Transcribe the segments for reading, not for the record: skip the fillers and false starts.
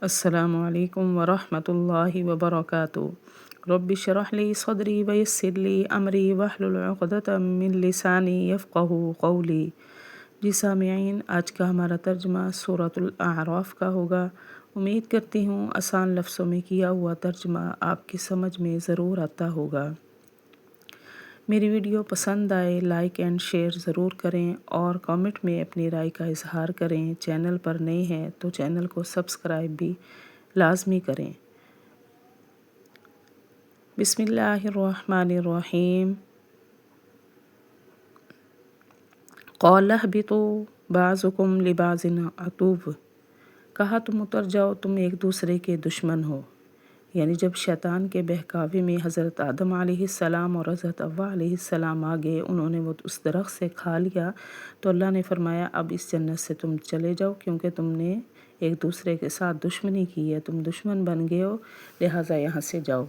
السلام علیکم ورحمۃ اللہ وبرکاتہ۔ رب اشرح لی صدری ویسر لی امری واحلل عقدۃ من لسانی یفقہوا قولی۔ جی سامعین، آج کا ہمارا ترجمہ سورۃ الاعراف کا ہوگا۔ امید کرتی ہوں آسان لفظوں میں کیا ہوا ترجمہ آپ کی سمجھ میں ضرور آتا ہوگا۔ میری ویڈیو پسند آئے لائک اینڈ شیئر ضرور کریں اور کامنٹ میں اپنی رائے کا اظہار کریں۔ چینل پر نئے ہیں تو چینل کو سبسکرائب بھی لازمی کریں۔ بسم اللہ الرحمن الرحیم۔ قال اهبطوا بعضکم لبعض عدو۔ کہا تم اتر جاؤ، تم ایک دوسرے کے دشمن ہو۔ یعنی جب شیطان کے بہکاوے میں حضرت آدم علیہ السلام اور حضرت حوا علیہ السلام آگے، انہوں نے وہ اس درخت سے کھا لیا تو اللہ نے فرمایا اب اس جنت سے تم چلے جاؤ، کیونکہ تم نے ایک دوسرے کے ساتھ دشمنی کی ہے، تم دشمن بن گئے ہو، لہٰذا یہاں سے جاؤ۔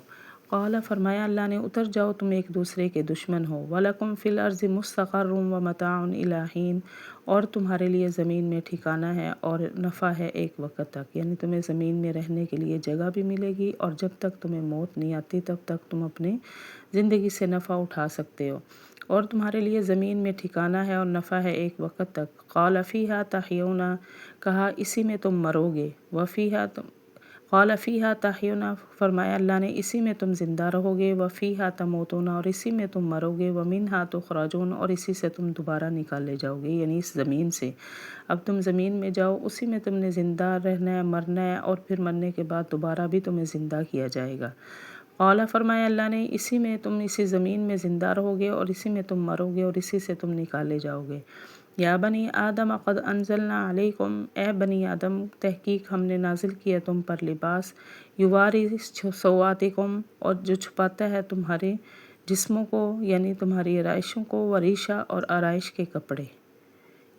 قال فرمایا اللہ نے اتر جاؤ، تم ایک دوسرے کے دشمن ہو۔ وَلَكُمْ فِي الْأَرْضِ مُسْتَقَرٌّ وَمَتَاعٌ إِلَىٰ حِينٍ۔ اور تمہارے لیے زمین میں ٹھکانہ ہے اور نفع ہے ایک وقت تک، یعنی تمہیں زمین میں رہنے کے لیے جگہ بھی ملے گی اور جب تک تمہیں موت نہیں آتی تب تک تم اپنے زندگی سے نفع اٹھا سکتے ہو، اور تمہارے لیے زمین میں ٹھکانہ ہے اور نفع ہے ایک وقت تک۔ قال فیہا تحیون۔ کہا اسی میں تم مرو گے۔ قال فیہا تحیون، فرمایا اللہ نے اسی میں تم زندہ رہو گے۔ وفیہا تموتون، اور اسی میں تم مرو گے۔ ومنہا تخرجون، اور اسی سے تم دوبارہ نکالے جاؤ گے، یعنی اس زمین سے۔ اب تم زمین میں جاؤ، اسی میں تم نے زندہ رہنا ہے، مرنا ہے، اور پھر مرنے کے بعد دوبارہ بھی تمہیں زندہ کیا جائے گا۔ قال فرمایا اللہ نے اسی میں تم اسی زمین میں زندہ رہو گے اور اسی میں تم مرو گے اور اسی سے تم نکالے جاؤ گے۔ یا بنی آدم قد انزلنا علیکم، اے بنی آدم تحقیق ہم نے نازل کیا تم پر لباس، یواری سوآتکم، اور جو چھپاتا ہے تمہارے جسموں کو، یعنی تمہاری آرائشوں کو، وریشہ، اور آرائش کے کپڑے۔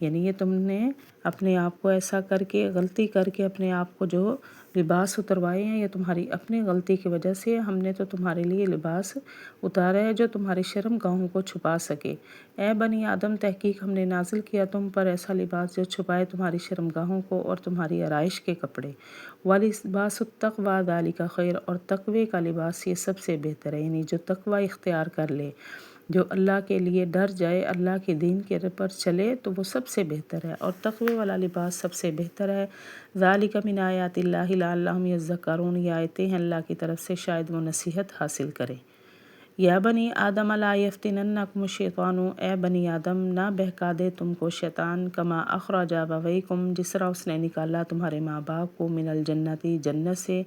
یعنی یہ تم نے اپنے آپ کو ایسا کر کے، غلطی کر کے اپنے آپ کو جو لباس اتروائے ہیں، یہ تمہاری اپنی غلطی کی وجہ سے ہم نے تو تمہارے لیے لباس اتارا ہے جو تمہاری شرم گاہوں کو چھپا سکے۔ اے بنی آدم تحقیق ہم نے نازل کیا تم پر ایسا لباس جو چھپائے تمہاری شرم گاہوں کو اور تمہاری آرائش کے کپڑے۔ وَلِبَاسُ التَّقْوَىٰ ذَٰلِکَ خَیْرٌ، اور تقوی کا لباس یہ سب سے بہتر ہے، یعنی جو تقوی اختیار کر لے، جو اللہ کے لیے ڈر جائے، اللہ کے دین کے پر چلے، تو وہ سب سے بہتر ہے، اور تقوی والا لباس سب سے بہتر ہے۔ ذَٰلِکَ مِنْ آیَاتِ اللہِ لَعَلَّهُمْ يَذَّکَّرُونَ، یہ آیتیں ہیں اللہ کی طرف سے شاید وہ نصیحت حاصل کریں۔ یا بنی آدم لا یفتننکم الشیطان، اے بنی آدم نہ بہکا دے تم کو شیطان، کما اخرج ابویکم، جس طرح اس نے نکالا تمہارے ماں باپ کو، من الجنتی، جنت سے،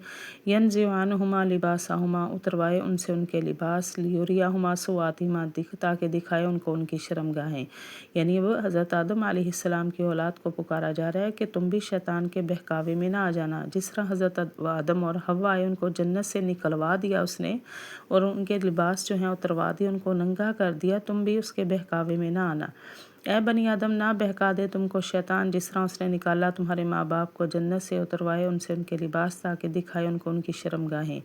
ینزع عنہما لباسہما، اتروائے ان سے ان کے لباس، لیریہما سوآتہما، تاکہ دکھائے ان کو ان کی شرم گاہیں۔ یعنی وہ حضرت آدم علیہ السلام کی اولاد کو پکارا جا رہا ہے کہ تم بھی شیطان کے بہکاوے میں نہ آ جانا، جس طرح حضرت آدم اور حوا آئے، ان کو جنت سے نکلوا دیا اس نے، اور ان کے لباس جو ہیں اتروا دیے، ان کو ننگا کر دیا، تم بھی اس کے بہکاوے میں نہ آنا۔ اے بنی آدم نہ بہکا دے تم کو شیطان، جس طرح اس نے نکالا تمہارے ماں باپ کو جنت سے، اتروائے ان سے ان کے لباس تاکہ دکھائے ان کو ان کی شرم گاہیں۔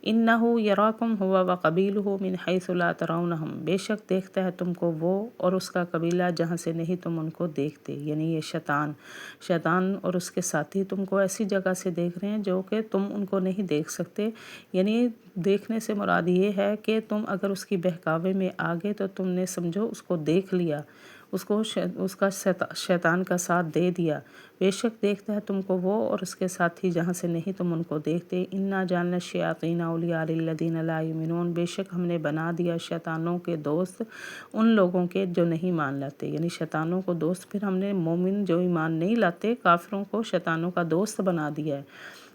انہ یراکم ہوا وقبیلہ من حیث لا ترونہم، بے شک دیکھتا ہے تم کو وہ اور اس کا قبیلہ جہاں سے نہیں تم ان کو دیکھتے، یعنی یہ شیطان اور اس کے ساتھی تم کو ایسی جگہ سے دیکھ رہے ہیں جو کہ تم ان کو نہیں دیکھ سکتے۔ یعنی دیکھنے سے مراد یہ ہے کہ تم اگر اس کی بہکاوے میں آ گئے تو تم نے سمجھو اس کو دیکھ لیا، اس کا شیطان کا ساتھ دے دیا۔ بے شک دیکھتا ہے تم کو وہ اور اس کے ساتھی جہاں سے نہیں تم ان کو دیکھتے۔ انا جعلنا الشیاطین اولیاء للذین لا یؤمنون، بے شک ہم نے بنا دیا شیطانوں کے دوست ان لوگوں کے جو نہیں مان لاتے، یعنی شیطانوں کو دوست پھر ہم نے مومن جو ایمان نہیں لاتے کافروں کو شیطانوں کا دوست بنا دیا ہے۔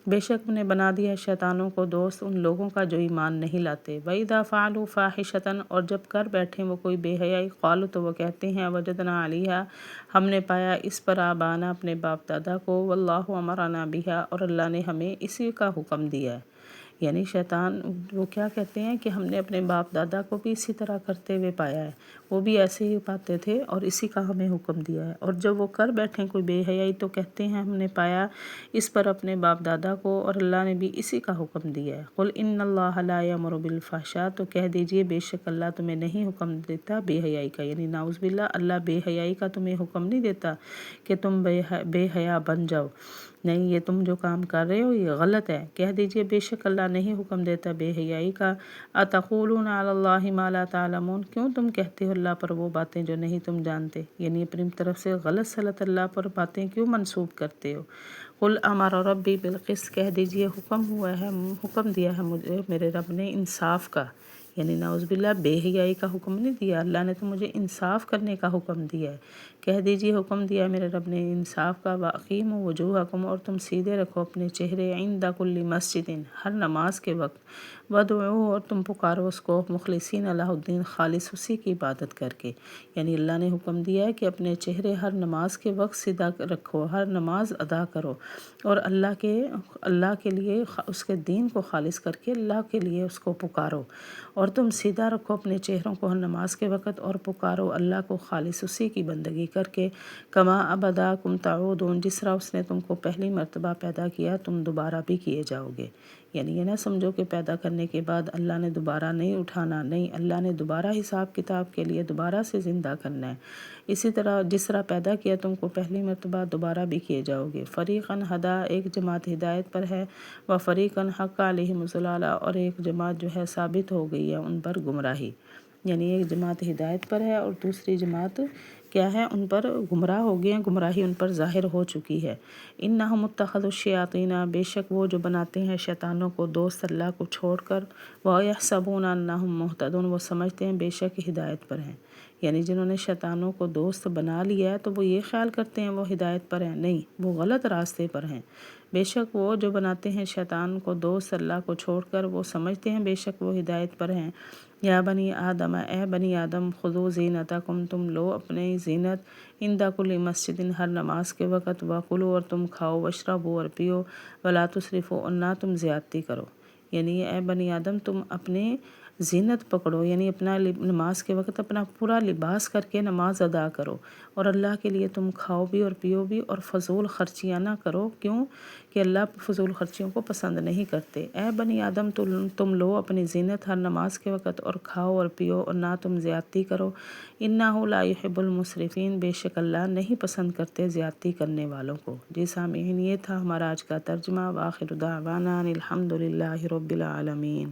بے شک ہم نے بنا دیا ہے شیطانوں کو دوست ان لوگوں کا جو ایمان نہیں لاتے۔ وَإِذَا فَعَلُوا فَاحِشَةً، اور جب کر بیٹھیں وہ کوئی بے حیائی، قالوا، تو وہ کہتے ہیں وجدنا علیہا، ہم نے پایا اس پر آبانا اپنے باپ دادا کو، واللہ امرنا بہا، اور اللہ نے ہمیں اسی کا حکم دیا ہے۔ یعنی شیطان وہ کیا کہتے ہیں کہ ہم نے اپنے باپ دادا کو بھی اسی طرح کرتے ہوئے پایا ہے، وہ بھی ایسے ہی پاتے تھے اور اسی کا ہمیں حکم دیا ہے۔ اور جب وہ کر بیٹھیں کوئی بے حیائی تو کہتے ہیں ہم نے پایا اس پر اپنے باپ دادا کو اور اللہ نے بھی اسی کا حکم دیا ہے۔ قل ان اللہ لا یأمر بالفحشاء، تو کہہ دیجئے بے شک اللہ تمہیں نہیں حکم دیتا بے حیائی کا، یعنی نعوذ باللہ اللہ بے حیائی کا تمہیں حکم نہیں دیتا کہ تم بے حیا بن جاؤ۔ نہیں، یہ تم جو کام کر رہے ہو یہ غلط ہے۔ کہہ دیجئے بے شک اللہ نہیں حکم دیتا بے حیائی کا۔ اتقولون علی اللہ ما لا تعلمون، کیوں تم کہتے ہو اللہ پر وہ باتیں جو نہیں تم جانتے، یعنی اپنی طرف سے غلط سلط اللہ پر باتیں کیوں منسوب کرتے ہو۔ قل امر ربی بالقسط، کہہ دیجئے حکم دیا ہے مجھے میرے رب نے انصاف کا، یعنی نعوذ باللہ بے حیائی کا حکم نہیں دیا، اللہ نے تو مجھے انصاف کرنے کا حکم دیا ہے۔ کہہ دیجئے حکم دیا ہے میرے رب نے انصاف کا۔ واقیموا وجوہکم، اور تم سیدھے رکھو اپنے چہرے، عند کل مسجد، ہر نماز کے وقت، ودعوہ، اور تم پکارو اس کو، مخلصین لہ الدین، خالص اسی کی عبادت کر کے، یعنی اللہ نے حکم دیا ہے کہ اپنے چہرے ہر نماز کے وقت سیدھا رکھو، ہر نماز ادا کرو، اور اللہ کے لیے اس کے دین کو خالص کر کے اللہ کے لیے اس کو پکارو، اور تم سیدھا رکھو اپنے چہروں کو ہر نماز کے وقت، اور پکارو اللہ کو خالص اسی کی بندگی کر کے، کما ابداکم تعودون، جس طرح اس نے تم کو پہلی مرتبہ پیدا کیا تم دوبارہ بھی کیے جاؤ گے، یعنی یہ نہ سمجھو کہ پیدا کرنے کے بعد اللہ نے دوبارہ نہیں اٹھانا، نہیں، اللہ نے دوبارہ حساب کتاب کے لیے دوبارہ سے زندہ کرنا ہے، اسی طرح جس طرح پیدا کیا تم کو پہلی مرتبہ دوبارہ بھی کیے جاؤ گے۔ فریقاً ہدا، ایک جماعت ہدایت پر ہے، و فریقاً حق علیہم الضلالہ، اور ایک جماعت جو ہے ثابت ہو گئی ہے ان پر گمراہی، یعنی ایک جماعت ہدایت پر ہے اور دوسری جماعت کیا ہے، ان پر گمراہ ہو گئے ہیں، گمراہی ان پر ظاہر ہو چکی ہے۔ انہم اتخذوا الشیاطین، بے شک وہ جو بناتے ہیں شیطانوں کو دوست اللہ کو چھوڑ کر، وَيَحْسَبُونَ أَنَّهُمْ مُهْتَدُونَ، وہ سمجھتے ہیں بے شک ہدایت پر ہیں، یعنی جنہوں نے شیطانوں کو دوست بنا لیا ہے تو وہ یہ خیال کرتے ہیں وہ ہدایت پر ہیں، نہیں، وہ غلط راستے پر ہیں۔ بے شک وہ جو بناتے ہیں شیطان کو دوست اللہ کو چھوڑ کر، وہ سمجھتے ہیں بے شک وہ ہدایت پر ہیں۔ یا بنی آدم، اے بنی آدم، خذوا زینتکم، تم لو اپنی زینت، عند کل مسجد، ہر نماز کے وقت، وکلوا، اور تم کھاؤ، واشربوا، اور پیو، ولا تسرفوا، اور نہ تم زیادتی کرو، یعنی اے بنی آدم تم اپنے زینت پکڑو، یعنی اپنا نماز کے وقت اپنا پورا لباس کر کے نماز ادا کرو، اور اللہ کے لیے تم کھاؤ بھی اور پیو بھی، اور فضول خرچیاں نہ کرو، کیوں کہ اللہ فضول خرچیوں کو پسند نہیں کرتے۔ اے بنی آدم تم لو اپنی زینت ہر نماز کے وقت، اور کھاؤ اور پیو، اور نہ تم زیادتی کرو، انہ لا یحب المسرفین، بے شک اللہ نہیں پسند کرتے زیادتی کرنے والوں کو۔ جی سامعین، یہ تھا ہمارا آج کا ترجمہ، وآخر دعوانا الحمد للہ رب العالمین۔